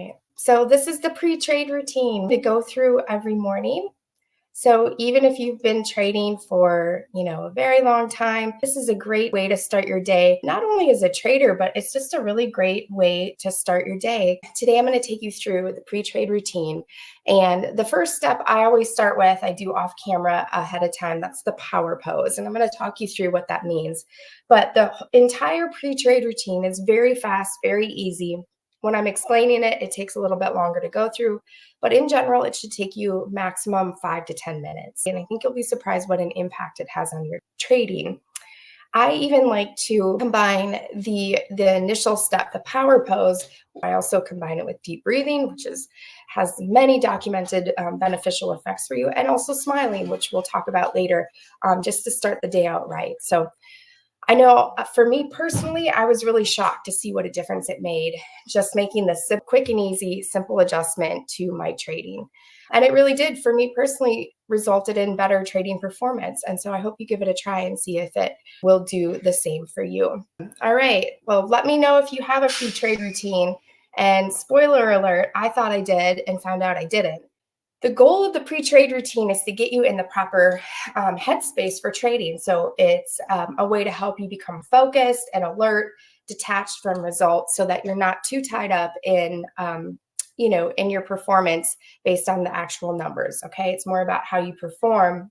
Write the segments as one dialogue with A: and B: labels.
A: right. So this is the pre-trade routine to go through every morning. So even if you've been trading for, a very long time, this is a great way to start your day, not only as a trader, but it's just a really great way to start your day. Today, I'm going to take you through the pre-trade routine. And the first step I always start with, I do off camera ahead of time. That's the power pose. And I'm going to talk you through what that means. But the entire pre-trade routine is very fast, very easy. When I'm explaining it, it takes a little bit longer to go through, but in general, it should take you maximum 5 to 10 minutes. And I think you'll be surprised what an impact it has on your trading. I even like to combine the initial step, the power pose. I also combine it with deep breathing, which has many documented beneficial effects for you, and also smiling, which we'll talk about later, just to start the day out right. So I know for me personally, I was really shocked to see what a difference it made, just making this quick and easy, simple adjustment to my trading. And it really did, for me personally, resulted in better trading performance. And so I hope you give it a try and see if it will do the same for you. All right. Well, let me know if you have a free trade routine. And spoiler alert, I thought I did and found out I didn't. The goal of the pre-trade routine is to get you in the proper headspace for trading. So it's a way to help you become focused and alert, detached from results, so that you're not too tied up in, in your performance based on the actual numbers. Okay, it's more about how you perform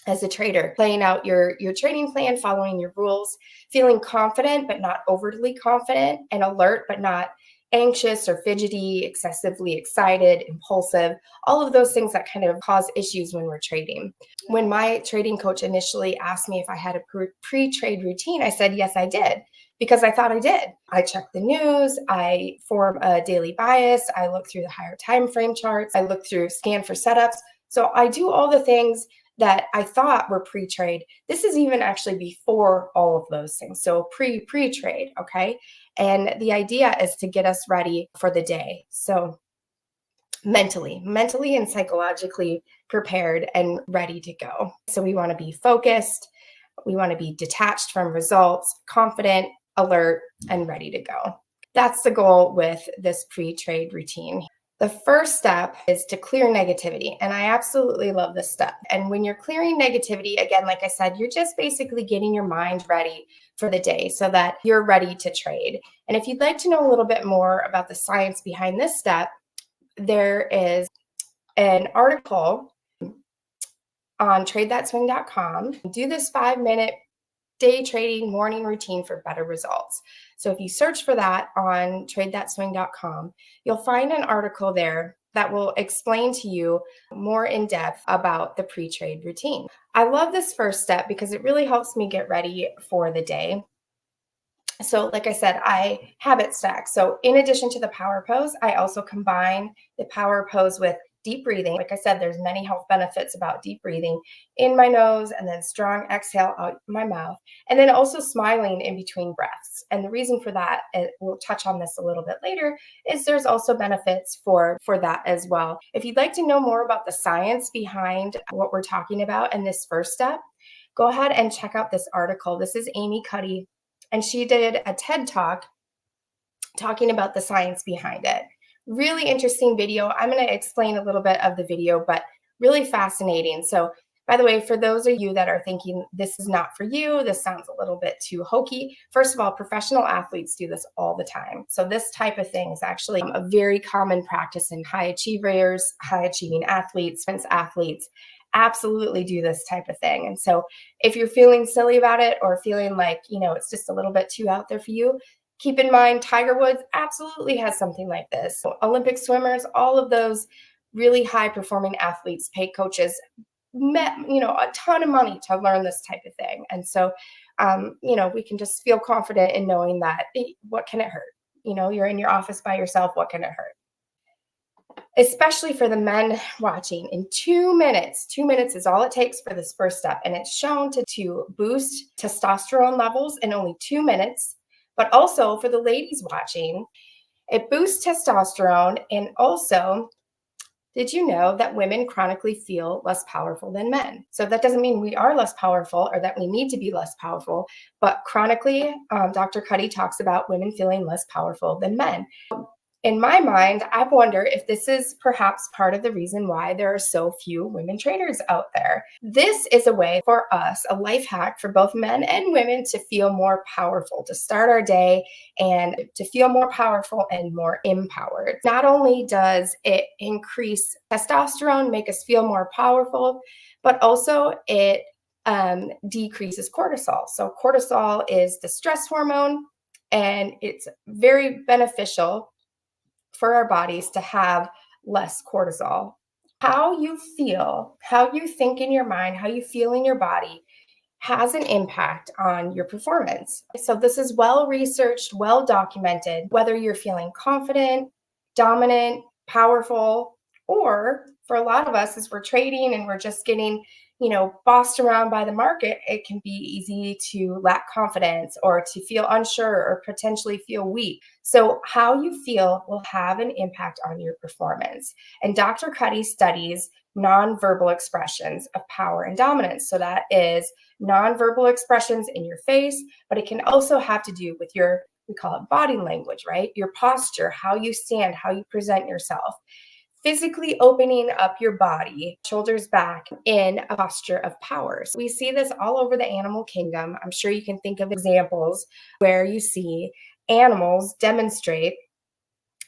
A: as a trader, playing out your trading plan, following your rules, feeling confident but not overly confident, and alert but not anxious or fidgety, excessively excited, impulsive, all of those things that kind of cause issues when we're trading. When my trading coach initially asked me if I had a pre-trade routine, I said, yes, I did, because I thought I did. I check the news, I form a daily bias, I look through the higher time frame charts, I look through scan for setups. So I do all the things that I thought were pre-trade. This is even actually before all of those things. So pre-trade, okay? And the idea is to get us ready for the day. So mentally and psychologically prepared and ready to go. So we want to be focused. We want to be detached from results, confident, alert, and ready to go. That's the goal with this pre-trade routine. The first step is to clear negativity. And I absolutely love this step. And when you're clearing negativity, again, like I said, you're just basically getting your mind ready for the day so that you're ready to trade. And if you'd like to know a little bit more about the science behind this step, there is an article on tradethatswing.com. Do this 5-minute day trading morning routine for better results. So if you search for that on tradethatswing.com, you'll find an article there that will explain to you more in depth about the pre-trade routine. I love this first step because it really helps me get ready for the day. So like I said, I habit stack. So in addition to the power pose, I also combine the power pose with deep breathing. Like I said, there's many health benefits about deep breathing in my nose and then strong exhale out my mouth. And then also smiling in between breaths. And the reason for that, and we'll touch on this a little bit later, is there's also benefits for that as well. If you'd like to know more about the science behind what we're talking about in this first step, go ahead and check out this article. This is Amy Cuddy, and she did a TED Talk talking about the science behind it. Really interesting video. I'm going to explain a little bit of the video, but really fascinating. So, by the way, for those of you that are thinking this is not for you, this sounds a little bit too hokey. First of all, professional athletes do this all the time. So this type of thing is actually a very common practice in high achievers, high achieving athletes, athletes absolutely do this type of thing. And so if you're feeling silly about it or feeling like, it's just a little bit too out there for you, keep in mind, Tiger Woods absolutely has something like this. So Olympic swimmers, all of those really high performing athletes pay coaches, a ton of money to learn this type of thing. And so, we can just feel confident in knowing that what can it hurt? You're in your office by yourself. What can it hurt? Especially for the men watching, in 2 minutes. 2 minutes is all it takes for this first step. And it's shown to boost testosterone levels in only 2 minutes. But also for the ladies watching, it boosts testosterone. And also, did you know that women chronically feel less powerful than men? So that doesn't mean we are less powerful or that we need to be less powerful, but chronically, Dr. Cuddy talks about women feeling less powerful than men. In my mind, I wonder if this is perhaps part of the reason why there are so few women traders out there. This is a way for us, a life hack for both men and women to feel more powerful, to start our day and to feel more powerful and more empowered. Not only does it increase testosterone, make us feel more powerful, but also it decreases cortisol. So, cortisol is the stress hormone, and it's very beneficial for our bodies to have less cortisol. How you feel, how you think in your mind, how you feel in your body has an impact on your performance. So, this is well researched, well documented, whether you're feeling confident, dominant, powerful, or for a lot of us, as we're trading and we're just getting, bossed around by the market, it can be easy to lack confidence or to feel unsure or potentially feel weak. So, how you feel will have an impact on your performance. And Dr. Cuddy studies nonverbal expressions of power and dominance. So, that is nonverbal expressions in your face, but it can also have to do with your, we call it body language, right? Your posture, how you stand, how you present yourself. Physically opening up your body, shoulders back, in a posture of power. So we see this all over the animal kingdom. I'm sure you can think of examples where you see animals demonstrate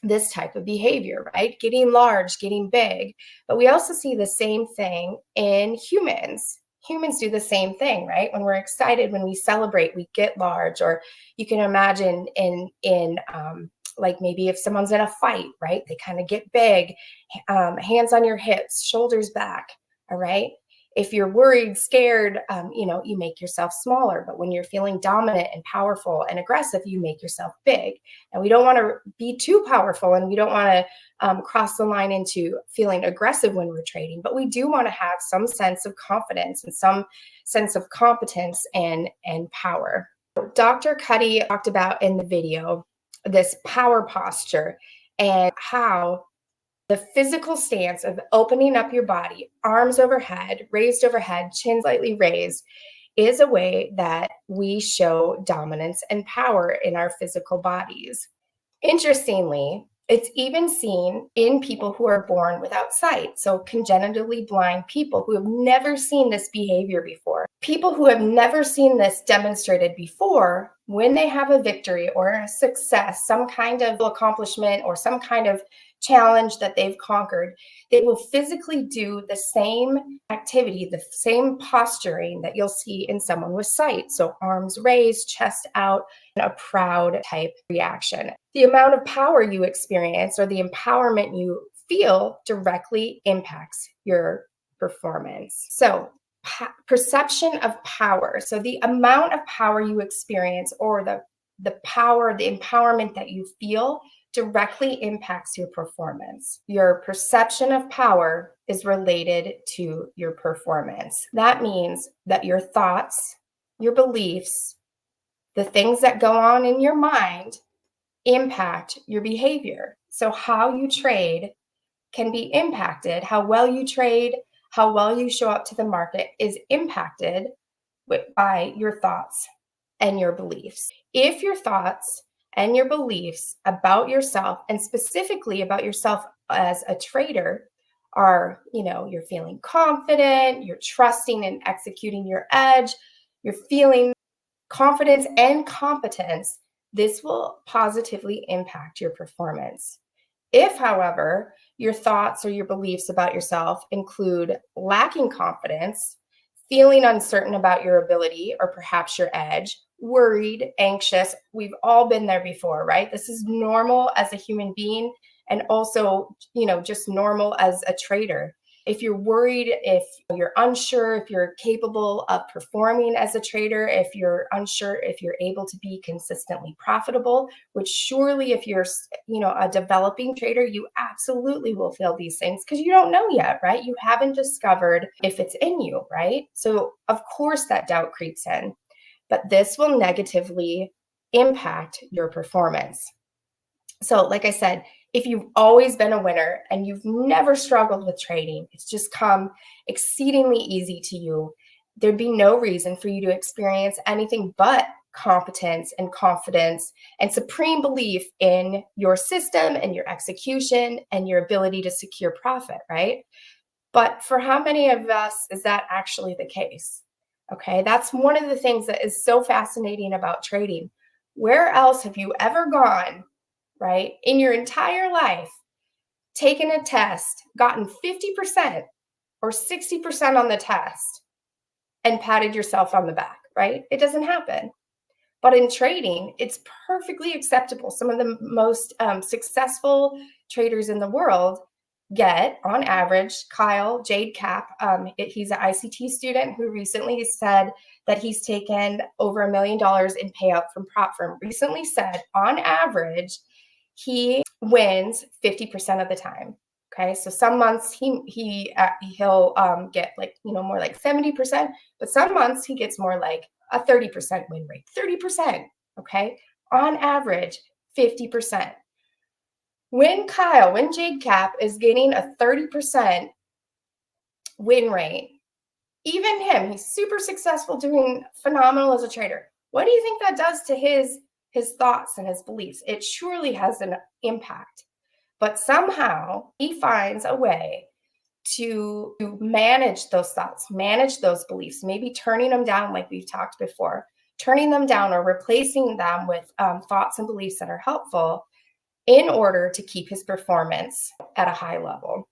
A: this type of behavior, right? Getting large, getting big. But we also see the same thing in humans. Humans do the same thing, right? When we're excited, when we celebrate, we get large. Or you can imagine in like maybe if someone's in a fight, right? They kind of get big, hands on your hips, shoulders back. All right. If you're worried, scared, you make yourself smaller. But when you're feeling dominant and powerful and aggressive, you make yourself big. And we don't want to be too powerful, and we don't want to cross the line into feeling aggressive when we're trading. But we do want to have some sense of confidence and some sense of competence and power. Dr. Cuddy talked about in the video this power posture and how the physical stance of opening up your body, arms overhead, raised overhead, chin slightly raised, is a way that we show dominance and power in our physical bodies. Interestingly, it's even seen in people who are born without sight. So, congenitally blind people who have never seen this behavior before. People who have never seen this demonstrated before, when they have a victory or a success, some kind of accomplishment or some kind of challenge that they've conquered, they will physically do the same activity, the same posturing that you'll see in someone with sight. So, arms raised, chest out, a proud type reaction. The amount of power you experience or the empowerment you feel directly impacts your performance. So, perception of power. So, the amount of power you experience or the power, the empowerment that you feel directly impacts your performance. Your perception of power is related to your performance. That means that your thoughts, your beliefs, the things that go on in your mind impact your behavior. So, how you trade can be impacted. How well you trade, how well you show up to the market is impacted by your thoughts and your beliefs. If your thoughts and your beliefs about yourself, and specifically about yourself as a trader, are, you're feeling confident, you're trusting and executing your edge, you're feeling confidence and competence, this will positively impact your performance. If, however, your thoughts or your beliefs about yourself include lacking confidence, feeling uncertain about your ability or perhaps your edge, worried, anxious, we've all been there before, right? This is normal as a human being, and also, just normal as a trader. If you're worried, if you're unsure, if you're capable of performing as a trader, if you're unsure if you're able to be consistently profitable, which surely if you're, a developing trader, you absolutely will feel these things because you don't know yet, right? You haven't discovered if it's in you, right? So of course that doubt creeps in, but this will negatively impact your performance. So like I said, if you've always been a winner and you've never struggled with trading, it's just come exceedingly easy to you, there'd be no reason for you to experience anything but competence and confidence and supreme belief in your system and your execution and your ability to secure profit, right? But for how many of us is that actually the case? Okay, that's one of the things that is so fascinating about trading. Where else have you ever gone, right, in your entire life, taken a test, gotten 50% or 60% on the test, and patted yourself on the back, right? It doesn't happen. But in trading, it's perfectly acceptable. Some of the most successful traders in the world get, on average, Kyle Jade Cap, he's an ICT student who recently said that he's taken over $1 million in payout from prop firm. Recently said, on average, he wins 50% of the time. Okay, so some months he'll get like more like 70%, but some months he gets more like a 30% win rate. 30%. Okay, on average, 50%. When Jade Cap is getting a 30% win rate, even him, he's super successful, doing phenomenal as a trader. What do you think that does to his thoughts and his beliefs? It surely has an impact. But somehow he finds a way to manage those thoughts, manage those beliefs, maybe turning them down like we've talked before, turning them down or replacing them with thoughts and beliefs that are helpful in order to keep his performance at a high level.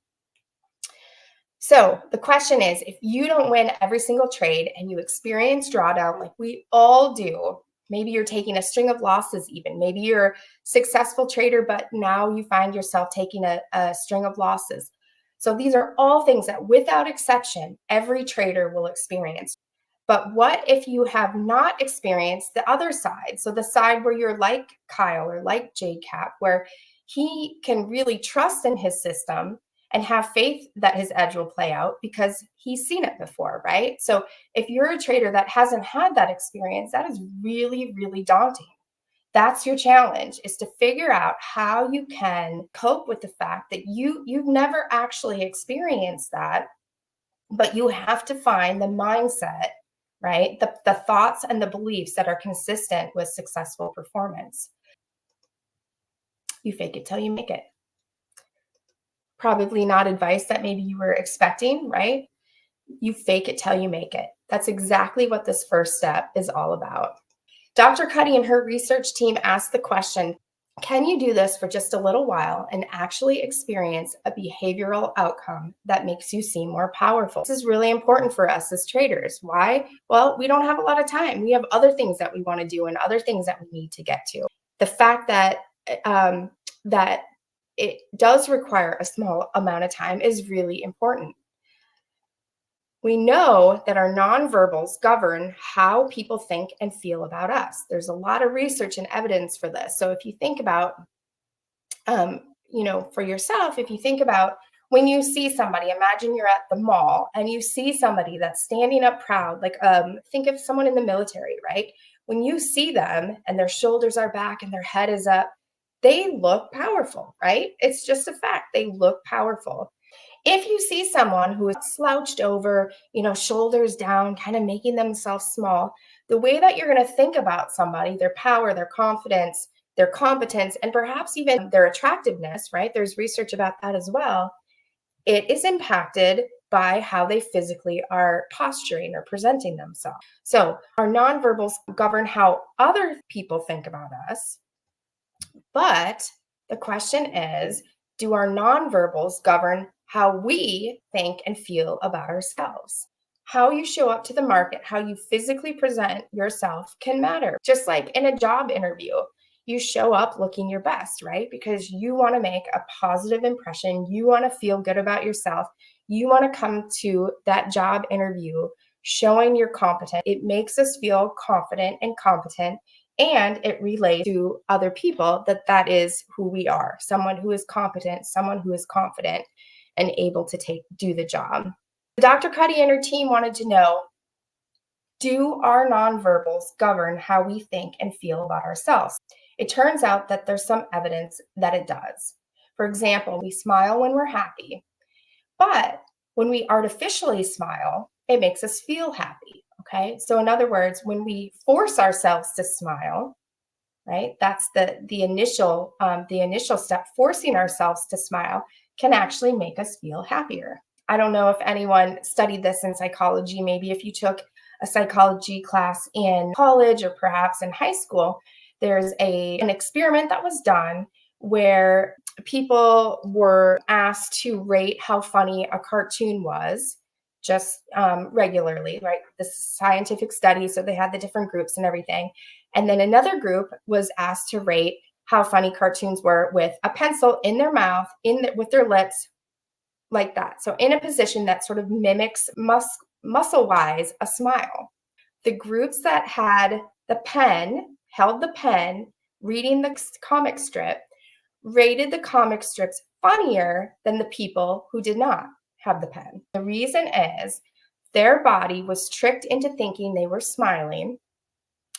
A: So the question is, if you don't win every single trade and you experience drawdown like we all do, maybe you're taking a string of losses even, maybe you're a successful trader, but now you find yourself taking a string of losses. So these are all things that without exception, every trader will experience. But what if you have not experienced the other side? So the side where you're like Kyle or like Jade Cap, where he can really trust in his system and have faith that his edge will play out because he's seen it before, right? So if you're a trader that hasn't had that experience, that is really, really daunting. That's your challenge, is to figure out how you can cope with the fact that you've never actually experienced that, but you have to find the mindset, right? The thoughts and the beliefs that are consistent with successful performance. You fake it till you make it. Probably not advice that maybe you were expecting, right? You fake it till you make it. That's exactly what this first step is all about. Dr. Cuddy and her research team asked the question, can you do this for just a little while and actually experience a behavioral outcome that makes you seem more powerful? This is really important for us as traders. Why? Well, we don't have a lot of time. We have other things that we want to do and other things that we need to get to. The fact that that it does require a small amount of time is really important. We know that our nonverbals govern how people think and feel about us. There's a lot of research and evidence for this. So if you think about, for yourself, if you think about when you see somebody, imagine you're at the mall and you see somebody that's standing up proud, like think of someone in the military, right? When you see them and their shoulders are back and their head is up, they look powerful, right? It's just a fact. They look powerful. If you see someone who is slouched over, shoulders down, kind of making themselves small, the way that you're going to think about somebody, their power, their confidence, their competence, and perhaps even their attractiveness, right? There's research about that as well. It is impacted by how they physically are posturing or presenting themselves. So our nonverbals govern how other people think about us. But the question is, do our nonverbals govern how we think and feel about ourselves? How you show up to the market, how you physically present yourself can matter. Just like in a job interview, you show up looking your best, right? Because you want to make a positive impression. You want to feel good about yourself. You want to come to that job interview showing you're competent. It makes us feel confident and competent. And it relays to other people that is who we are, someone who is competent, someone who is confident and able to do the job. Dr. Cuddy and her team wanted to know, do our nonverbals govern how we think and feel about ourselves? It turns out that there's some evidence that it does. For example, we smile when we're happy, but when we artificially smile, it makes us feel happy. Okay. So in other words, when we force ourselves to smile, right? That's the initial step. Forcing ourselves to smile can actually make us feel happier. I don't know if anyone studied this in psychology. Maybe if you took a psychology class in college or perhaps in high school, there's an experiment that was done where people were asked to rate how funny a cartoon was just regularly, right? This is a scientific study, so they had the different groups and everything. And then another group was asked to rate how funny cartoons were with a pencil in their mouth, with their lips, like that. So in a position that sort of mimics muscle-wise a smile. The groups that had the pen, held the pen, reading the comic strip, rated the comic strips funnier than the people who did not have the pen. The reason is their body was tricked into thinking they were smiling.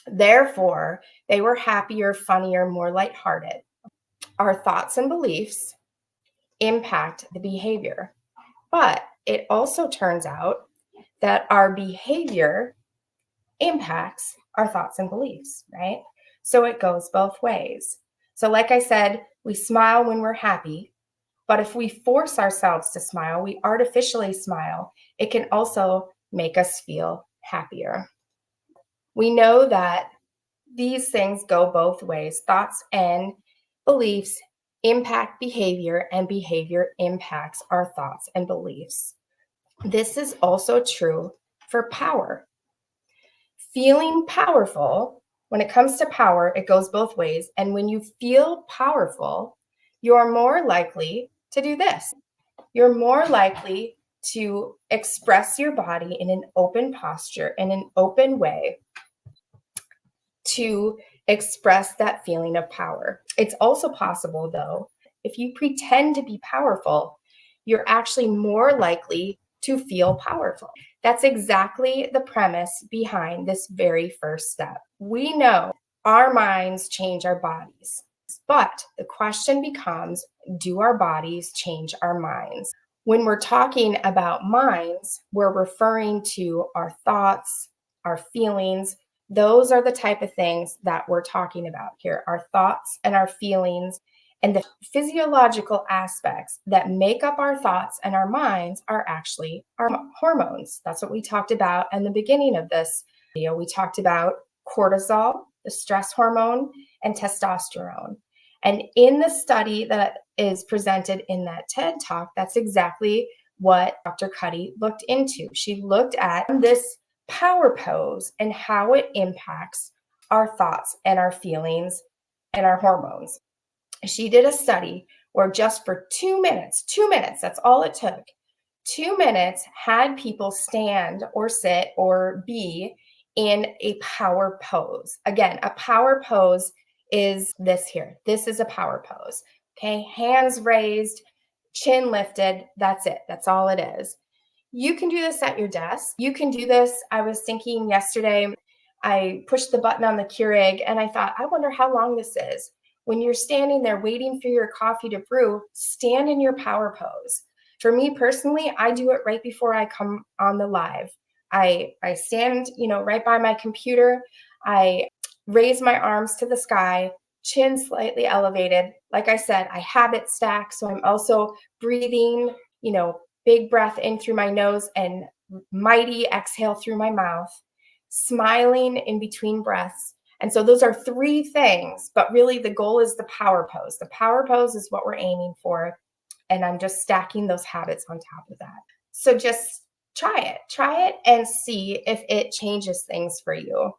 A: Therefore, they were happier, funnier, more lighthearted. Our thoughts and beliefs impact the behavior. But it also turns out that our behavior impacts our thoughts and beliefs, right? So it goes both ways. So, like I said, we smile when we're happy, but if we force ourselves to smile, we artificially smile, it can also make us feel happier. We know that these things go both ways. Thoughts and beliefs impact behavior, and behavior impacts our thoughts and beliefs. This is also true for power. Feeling powerful, when it comes to power, it goes both ways. And when you feel powerful, you're more likely to do this. You're more likely to express your body in an open posture, in an open way, to express that feeling of power. It's also possible, though, if you pretend to be powerful, you're actually more likely to feel powerful. That's exactly the premise behind this very first step. We know our minds change our bodies, but the question becomes, do our bodies change our minds? When we're talking about minds, we're referring to our thoughts, our feelings. Those are the type of things that we're talking about here, our thoughts and our feelings. And the physiological aspects that make up our thoughts and our minds are actually our hormones. That's what we talked about in the beginning of this video. We talked about cortisol, the stress hormone, and testosterone. And in the study that is presented in that TED Talk, that's exactly what Dr. Cuddy looked into. She looked at this power pose and how it impacts our thoughts and our feelings and our hormones. She did a study where just for 2 minutes, that's all it took, 2 minutes, had people stand or sit or be in a power pose. Again, a power pose is this here. This is a power pose. Okay, hands raised, chin lifted. That's it. That's all it is. You can do this at your desk. You can do this. I was thinking yesterday, I pushed the button on the Keurig and I thought, I wonder how long this is. When you're standing there waiting for your coffee to brew, stand in your power pose. For me personally, I do it right before I come on the live. I stand, right by my computer. I raise my arms to the sky, chin slightly elevated. Like I said, I have it stacked, so I'm also breathing, big breath in through my nose and mighty exhale through my mouth, smiling in between breaths. And so those are three things, but really the goal is the power pose. The power pose is what we're aiming for. And I'm just stacking those habits on top of that. So just try it and see if it changes things for you.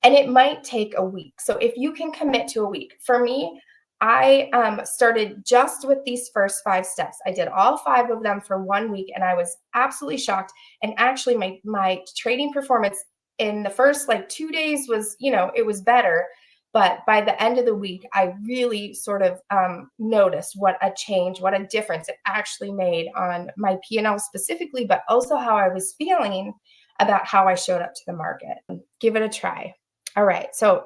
A: And it might take a week. So if you can commit to a week, for me, I started just with these first 5 steps. I did all 5 of them for 1 week and I was absolutely shocked. And actually my trading performance in the first 2 days was, it was better. But by the end of the week, I really sort of noticed what a change, what a difference it actually made on my P&L specifically, but also how I was feeling about how I showed up to the market. Give it a try. All right. So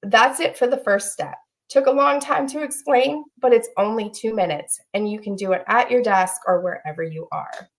A: that's it for the first step. Took a long time to explain, but it's only 2 minutes and you can do it at your desk or wherever you are.